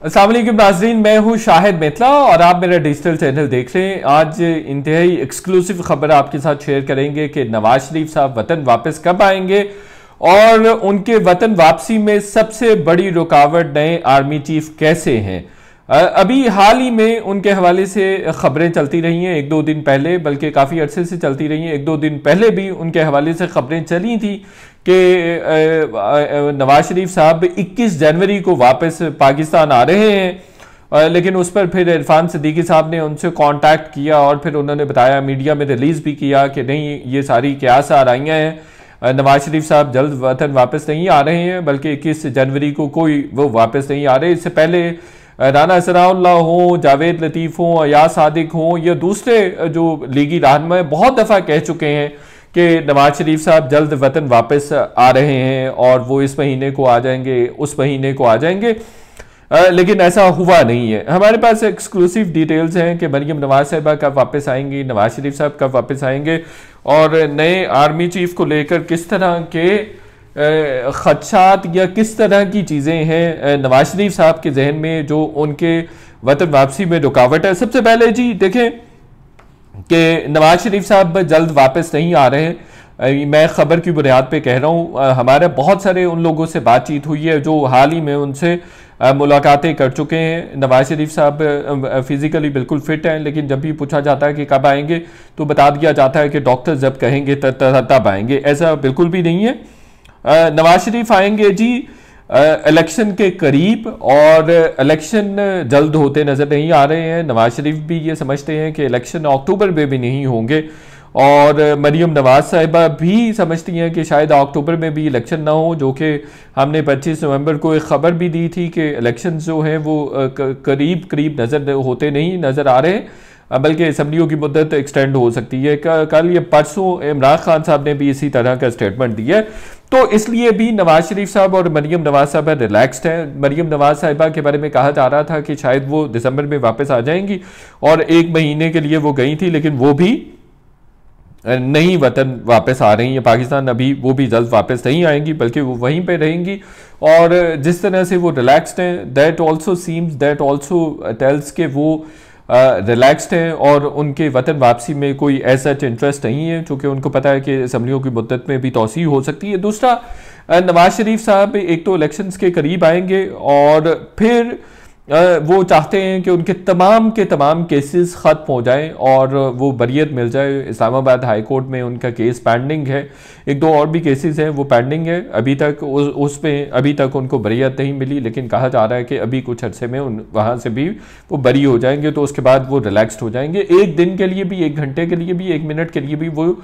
अस्सलाम वालेकुम नाज़रीन, मैं हूं शाहिद मेतला और आप मेरा डिजिटल चैनल देख रहे हैं। आज इंतहाई एक्सक्लूसिव खबर आपके साथ शेयर करेंगे कि नवाज शरीफ साहब वतन वापस कब आएंगे और उनके वतन वापसी में सबसे बड़ी रुकावट नए आर्मी चीफ कैसे हैं। अभी हाल ही में उनके हवाले से खबरें चलती रही हैं, एक दो दिन पहले, बल्कि काफ़ी अरसे से चलती रही हैं। एक दो दिन पहले भी उनके हवाले से खबरें चली थी कि नवाज शरीफ साहब 21 जनवरी को वापस पाकिस्तान आ रहे हैं, लेकिन उस पर फिर इरफान सिद्दीकी साहब ने उनसे कांटेक्ट किया और फिर उन्होंने बताया, मीडिया में रिलीज़ भी किया कि नहीं, ये सारी क्यास आराइयाँ हैं, नवाज शरीफ साहब जल्द वतन वापस नहीं आ रहे हैं, बल्कि 21 जनवरी को कोई वो वापस नहीं आ रहे। इससे पहले राना सनाउल्लाह हो, जावेद लतीफ़ हो, अयाज सादिक हो या दूसरे जो लीगी रहनुमा बहुत दफ़ा कह चुके हैं कि नवाज शरीफ साहब जल्द वतन वापस आ रहे हैं और वो इस महीने को आ जाएंगे, उस महीने को आ जाएंगे, लेकिन ऐसा हुआ नहीं है। हमारे पास एक्सक्लूसिव डिटेल्स हैं कि मरियम नवाज साहिबा कब वापस आएंगी, नवाज शरीफ साहब कब वापस आएंगे और नए आर्मी चीफ को लेकर किस तरह के खदशात या किस तरह की चीज़ें हैं नवाज शरीफ साहब के जहन में जो उनके वतन वापसी में रुकावट है। सबसे पहले जी देखें कि नवाज शरीफ साहब जल्द वापस नहीं आ रहे हैं। मैं ख़बर की बुनियाद पे कह रहा हूँ, हमारे बहुत सारे उन लोगों से बातचीत हुई है जो हाल ही में उनसे मुलाकातें कर चुके हैं। नवाज शरीफ साहब फिज़िकली बिल्कुल फिट हैं, लेकिन जब भी पूछा जाता है कि कब आएंगे तो बता दिया जाता है कि डॉक्टर जब कहेंगे तब आएंगे। ऐसा बिल्कुल भी नहीं है। नवाज शरीफ आएंगे जी इलेक्शन के करीब, और इलेक्शन जल्द होते नज़र नहीं आ रहे हैं। नवाज शरीफ भी ये समझते हैं कि इलेक्शन अक्टूबर में भी नहीं होंगे, और मरियम नवाज साहिबा भी समझती हैं कि शायद अक्टूबर में भी इलेक्शन ना हो, जो कि हमने 25 नवंबर को एक ख़बर भी दी थी कि इलेक्शन जो हैं वो करीब नज़र होते नहीं नज़र आ रहे हैं, बल्कि असम्बलियों की मुद्दत एक्सटेंड हो सकती है। कल ये परसों इमरान खान साहब ने भी इसी तरह का स्टेटमेंट दिया है। तो इसलिए भी नवाज शरीफ साहब और मरियम नवाज साहिबा रिलैक्स्ड हैं। मरियम नवाज साहिबा के बारे में कहा जा रहा था कि शायद वो दिसंबर में वापस आ जाएंगी और एक महीने के लिए वो गई थी, लेकिन वो भी नहीं वतन वापस आ रही हैं पाकिस्तान। अभी वो भी जल्द वापस नहीं आएंगी, बल्कि वो वहीं पे रहेंगी। और जिस तरह से वो रिलैक्स्ड हैं, दैट ऑल्सो टेल्स के वो रिलैक्स्ड हैं और उनके वतन वापसी में कोई ऐसा इंटरेस्ट नहीं है, चूँकि उनको पता है कि असम्बलियों की मुद्दत में भी तोसी हो सकती है। दूसरा, नवाज शरीफ साहब एक तो इलेक्शंस के करीब आएंगे और फिर वो चाहते हैं कि उनके तमाम के तमाम केसेस ख़त्म हो जाएं और वो बरियत मिल जाए। इस्लामाबाद हाई कोर्ट में उनका केस पेंडिंग है, एक दो और भी केसेस हैं वो पेंडिंग है अभी तक, उसमें अभी तक उनको बरियत नहीं मिली, लेकिन कहा जा रहा है कि अभी कुछ अरसे में वहाँ से भी वो बरी हो जाएंगे, तो उसके बाद वो रिलैक्सड हो जाएंगे। एक दिन के लिए भी, एक घंटे के लिए भी, एक मिनट के लिए भी वो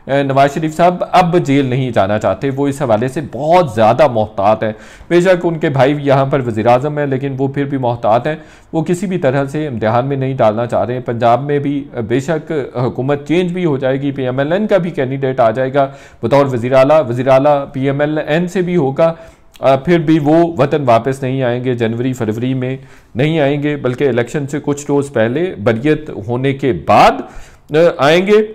नवाज शरीफ साहब अब जेल नहीं जाना चाहते। वो इस हवाले से बहुत ज़्यादा मोहतात हैं। बेशक उनके भाई यहाँ पर वज़ीर आज़म है, लेकिन वो फिर भी मोहतात हैं। वो किसी भी तरह से इम्तिहान में नहीं डालना चाह रहे हैं। पंजाब में भी बेशक हुकूमत चेंज भी हो जाएगी, PMLN का भी कैंडिडेट आ जाएगा बतौर वज़ीर आला PMLN से भी होगा, फिर भी वो वतन वापस नहीं आएंगे, जनवरी फरवरी में नहीं आएंगे, बल्कि इलेक्शन से कुछ रोज़ पहले बरियत होने के बाद आएंगे।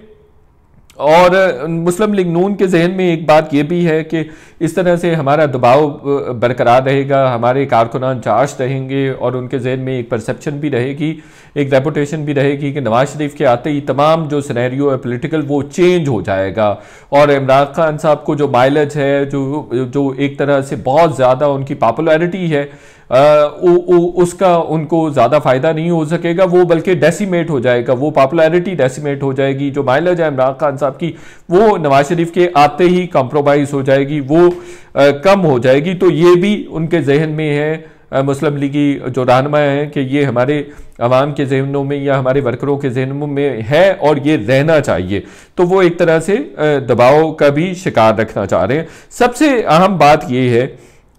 और मुस्लिम लीग नून के जहन में एक बात यह भी है कि इस तरह से हमारा दबाव बरकरार रहेगा, हमारे कारकुनान चार्ज रहेंगे और उनके जहन में एक परसेप्शन भी रहेगी, एक रेपुटेशन भी रहेगी कि नवाज शरीफ के आते ही तमाम जो सिनेरियो है पॉलिटिकल वो चेंज हो जाएगा। और इमरान खान साहब को जो माइलेज है, जो एक तरह से बहुत ज़्यादा उनकी पॉपुलैरिटी है, उसका उनको ज़्यादा फ़ायदा नहीं हो सकेगा, वो बल्कि डेसिमेट हो जाएगा, वो पॉपुलैरिटी डेसिमेट हो जाएगी। जो माइलेज है इमरान खान साहब की वो नवाज शरीफ के आते ही कॉम्प्रोमाइज़ हो जाएगी, वो कम हो जाएगी। तो ये भी उनके जहन में है, मुस्लिम लीगी जो रहनुमा हैं, कि ये हमारे अवाम के जहनों में या हमारे वर्करों के जहनों में है और ये रहना चाहिए। तो वो एक तरह से दबाव का भी शिकार रखना चाह रहे हैं। सबसे अहम बात ये है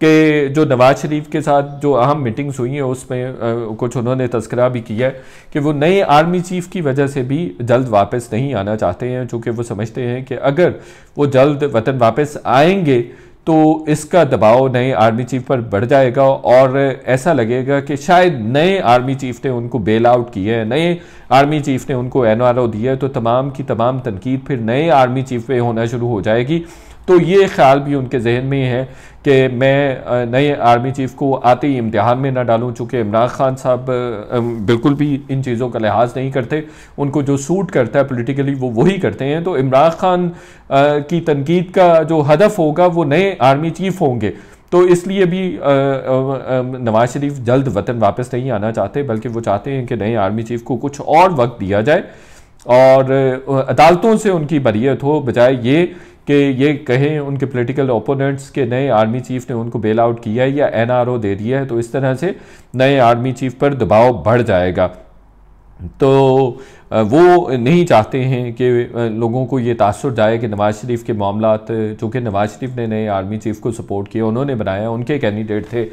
कि जो नवाज शरीफ के साथ जो अहम मीटिंग्स हुई हैं उसमें कुछ उन्होंने तस्करा भी किया है कि वो नए आर्मी चीफ की वजह से भी जल्द वापस नहीं आना चाहते हैं, चूँकि वो समझते हैं कि अगर वो जल्द वतन वापस आएंगे तो इसका दबाव नए आर्मी चीफ पर बढ़ जाएगा और ऐसा लगेगा कि शायद नए आर्मी चीफ ने उनको बेल आउट किया है, नए आर्मी चीफ ने उनको NRO दिया है, तो तमाम की तमाम तनकीद फिर नए आर्मी चीफ पे होना शुरू हो जाएगी। तो ये ख्याल भी उनके जहन में है कि मैं नए आर्मी चीफ को आते ही इम्तिहान में ना डालूं, चूँकि इमरान खान साहब बिल्कुल भी इन चीज़ों का लिहाज नहीं करते, उनको जो सूट करता है पॉलिटिकली वो वही करते हैं। तो इमरान खान की तनकीद का जो हदफ होगा वो नए आर्मी चीफ होंगे, तो इसलिए भी नवाज शरीफ जल्द वतन वापस नहीं आना चाहते, बल्कि वो चाहते हैं कि नए आर्मी चीफ को कुछ और वक्त दिया जाए और अदालतों से उनकी बरीयत हो, बजाय ये कि ये कहें उनके पॉलिटिकल ओपोनेंट्स के नए आर्मी चीफ ने उनको बेल आउट किया है या एनआरओ दे दिया है, तो इस तरह से नए आर्मी चीफ पर दबाव बढ़ जाएगा। तो वो नहीं चाहते हैं कि लोगों को ये तासुर जाए कि नवाज शरीफ के मामलात, चूँकि नवाज शरीफ ने नए आर्मी चीफ को सपोर्ट किया, उन्होंने बनाया, उनके कैंडिडेट थे,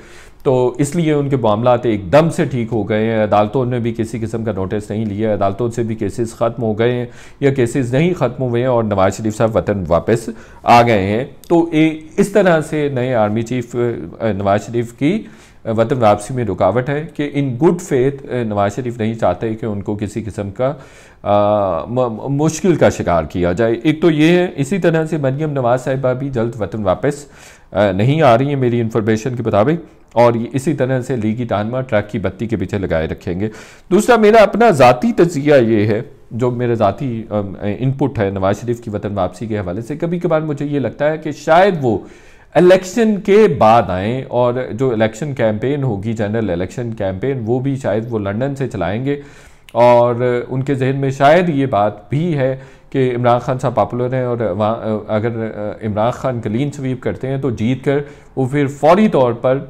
तो इसलिए उनके मामलात एकदम से ठीक हो गए हैं। अदालतों ने भी किसी किस्म का नोटिस नहीं लिया, अदालतों से भी केसेस ख़त्म हो गए हैं या केसेस नहीं ख़त्म हुए हैं और नवाज शरीफ साहब वतन वापस आ गए हैं। तो इस तरह से नए आर्मी चीफ नवाज शरीफ की वतन वापसी में रुकावट है कि in good faith Nawaz Sharif नहीं चाहते कि उनको किसी किस्म का मुश्किल का शिकार किया जाए। एक तो ये है, इसी तरह से मरियम नवाज साहिबा भी जल्द वतन वापस नहीं आ रही है मेरी इन्फॉर्मेशन के मुताबिक, और इसी तरह से लीगी तानमा ट्रक की बत्ती के पीछे लगाए रखेंगे। दूसरा मेरा अपना ज़ाती तजिया ये है, जो मेरा ज़ाती इनपुट है नवाज शरीफ की वतन वापसी के हवाले से, कभी कभार मुझे ये लगता है कि शायद वो इलेक्शन के बाद आएँ और जो इलेक्शन कैंपेन होगी, जनरल इलेक्शन कैंपेन, वो भी शायद वो लंदन से चलाएंगे और उनके जहन में शायद ये बात भी है कि इमरान खान साहब पॉपुलर हैं और वहाँ अगर इमरान खान क्लीन स्वीप करते हैं तो जीत कर वो फिर फौरी तौर पर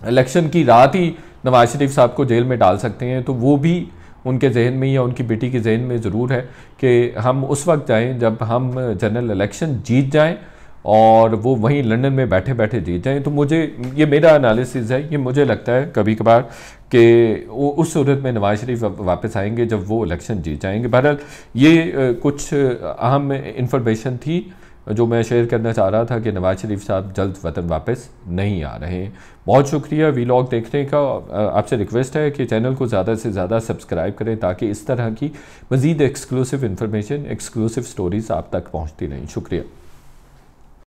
इलेक्शन की रात ही नवाज शरीफ साहब को जेल में डाल सकते हैं। तो वो भी उनके जहन में या उनकी बेटी के जहन में ज़रूर है कि हम उस वक्त जाएं जब हम जनरल इलेक्शन जीत जाएं और वो वहीं लंदन में बैठे बैठे जीत जाएं। तो मुझे ये मेरा एनालिसिस है, ये मुझे लगता है कभी कभार कि उस सूरत में नवाज शरीफ वापस आएंगे जब वो इलेक्शन जीत जाएंगे। बहरहाल ये कुछ अहम इंफॉर्मेशन थी जो मैं शेयर करना चाह रहा था कि नवाज शरीफ साहब जल्द वतन वापस नहीं आ रहे हैं। बहुत शुक्रिया वीलॉग देखने का। आपसे रिक्वेस्ट है कि चैनल को ज़्यादा से ज़्यादा सब्सक्राइब करें ताकि इस तरह की मज़ीद एक्सक्लूसिव इन्फॉर्मेशन, एक्सक्लूसिव स्टोरीज़ आप तक पहुँचती रहें। शुक्रिया।